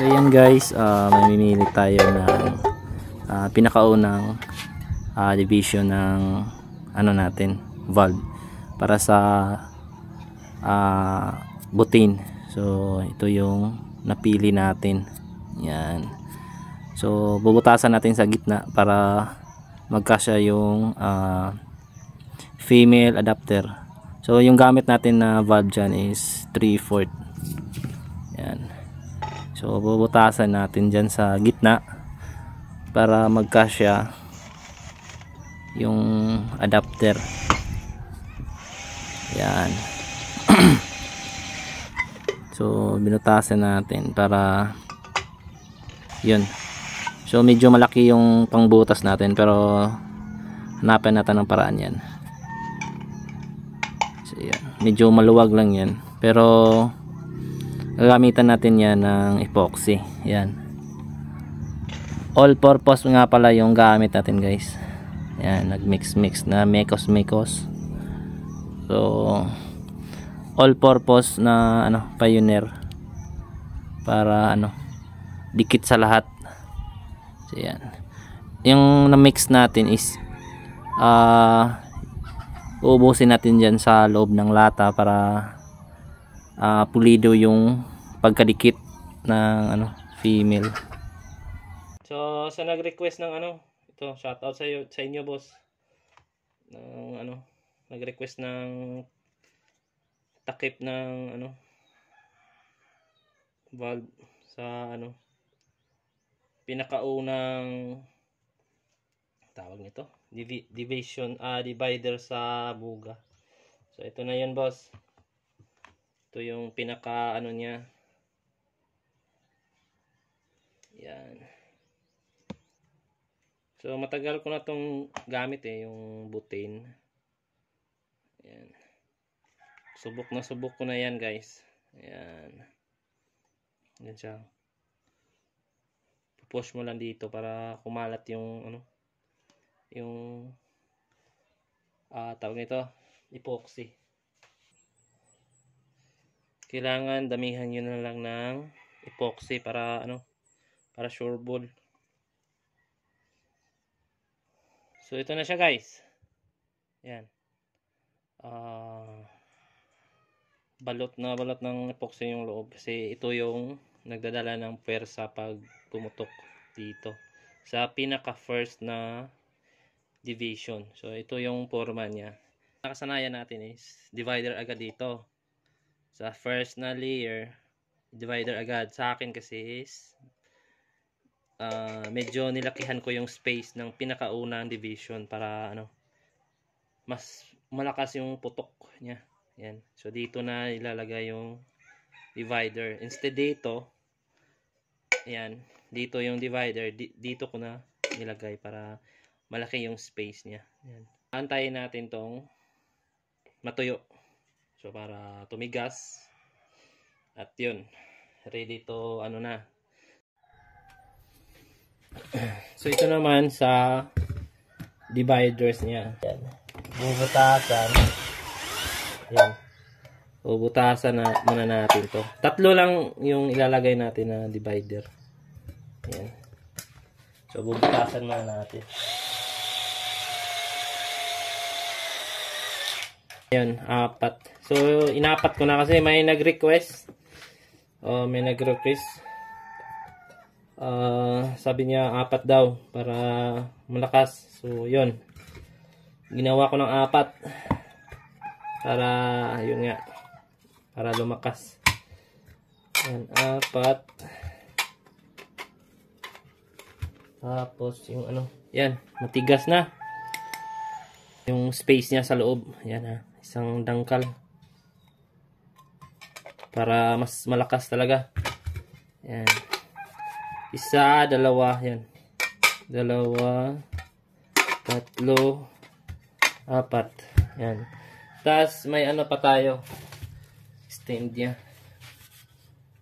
So yan guys, mamimili tayo ng pinakaunang division ng ano natin, valve para sa butane. So ito yung napili natin. Yan. So bubutasan natin sa gitna para magkasya yung female adapter. So yung gamit natin na valve dyan is 3/4. Yan. So bubutasan natin dyan sa gitna para magkasya yung adapter. Yan. So binutasan natin para yun. So medyo malaki yung pangbutas natin, pero hanapin natin ng paraan yan. So yan. Medyo maluwag lang yan, pero gagamitan natin yan ng epoxy. Yan. All purpose nga pala yung gamit natin guys. Yan, nagmix na mekos. So all purpose na Pioneer para dikit sa lahat. So yan. Yung na-mix natin is uubusin natin dyan sa loob ng lata para pulido yung pagkadikit ng female. So sa nag-request ng ito, shoutout sa inyo boss. Ng nag-request ng takip ng valve sa pinakaunang tawag nito, divider sa buga. So ito na yun boss. Ito yung pinaka niya. Yan. So matagal ko na tong gamit yung butane. Yan. Subok ko na yan guys. Yan. Yan siya. Push mo lang dito para kumalat yung yung tawag nito, epoxy. Kailangan damihan nyo na lang ng epoxy para para sureball. So ito na siya guys. Yan. Balot ng epoxy yung loob kasi ito yung nagdadala ng pwersa pag pumutok dito sa pinaka first na division. So ito yung forma niya. Nakasanayan natin is divider agad dito sa first na layer, divider agad. Sa akin kasi is medyo nilakihan ko yung space ng pinakaunang division para mas malakas yung putok niya. Yan. So dito na ilalagay yung divider. Instead dito, ayan, dito yung divider, dito ko na nilagay para malaki yung space niya. Ayan. Antayin natin tong matuyo. So para tumigas. At yun, ready to na. So ito naman sa dividers niya. Ayan. Bubutasan. Ayan. Bubutasan na muna natin to. Tatlo lang yung ilalagay natin na divider. Ayan. So bubutasan muna natin. Ayan, 4. So inapat ko na kasi may nag-request. Sabi niya 4 daw para malakas. So yun. Ginawa ko ng 4. Para yun nga. Para lumakas. Ayan, 4. Tapos yung yan, matigas na. Yung space niya sa loob. Ayan isang dangkal. Para mas malakas talaga. Ayan. 1, 2, yan. 2, 3, 4. Yan. Tapos may pa tayo. Stand niya.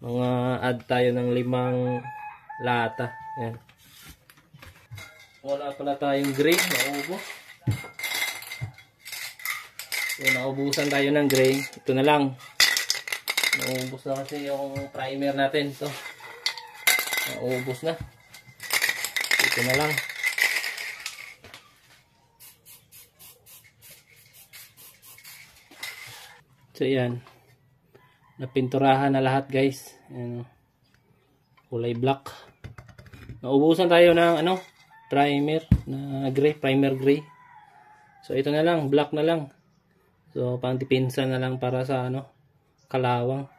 Mga add tayo ng 5 lata. Yan. Wala pala tayong gray. Naubos. So, naubusan tayo ng gray. Ito na lang. Naubos na kasi yung primer natin. Ito. Naubos na. Ito na lang. So yan. Napinturahan na lahat guys. Ayan, kulay black. Naubusan tayo ng primer na gray, primer gray. So ito na lang, black na lang. So pang dipinsa na lang para sa kalawang.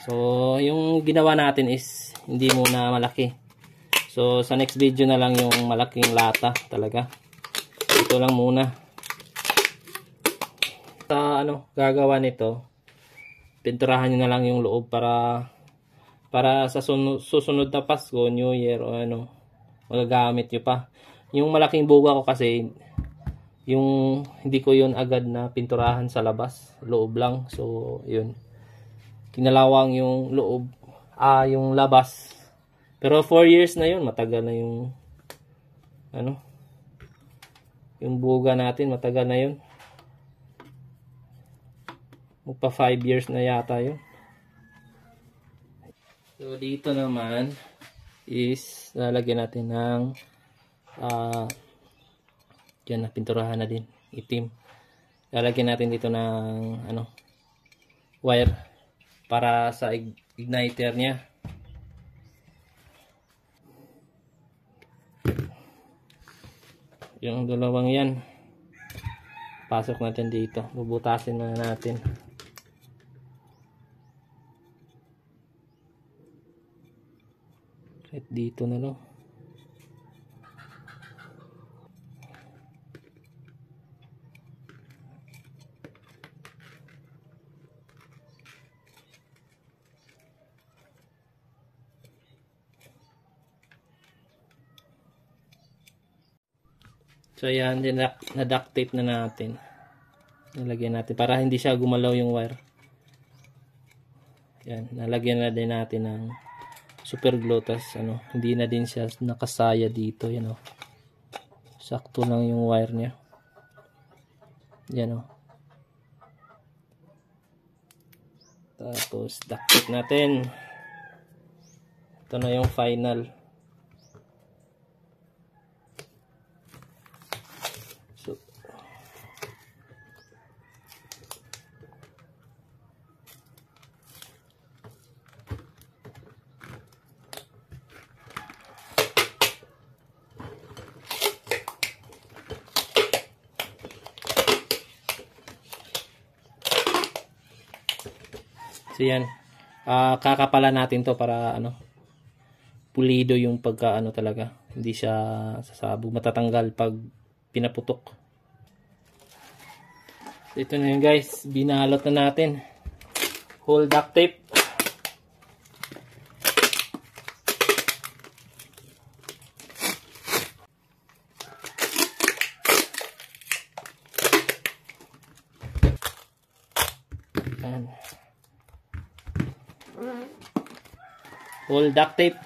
So yung ginawa natin is hindi muna malaki. So sa next video na lang yung malaking lata talaga. Ito lang muna. Sa gagawa nito, pinturahan nyo na lang yung loob para sa susunod na Pasko, New Year o magagamit nyo pa. Yung malaking buga ko kasi yung hindi ko yun agad na pinturahan sa labas, loob lang. So yun, kinalawang yung loob, yung labas. Pero 4 years na yun, matagal na yung yung buga natin, matagal na yun. Magpa 5 years na yata yun. So dito naman is lalagyan natin ng dyan na pinturahan na din, itim. Lalagyan natin dito ng wire para sa igniter niya. Yung dalawang yan, pasok natin dito. Bubutasin na natin. Kahit dito na lang. So yan, na-duct tape na natin. Nalagyan natin para hindi siya gumalaw yung wire. Yan, nalagyan na din natin ng super glue, tas hindi na din siya nakasaya dito, sakto lang yung wire niya. Yan tapos duct tape natin. Ito na yung final. So yan, kakapalan natin to para pulido yung pagka talaga, hindi siya sasabog, matatanggal pag pinaputok. So ito na yun guys, binalot na natin, whole duct tape. Whole duct tape.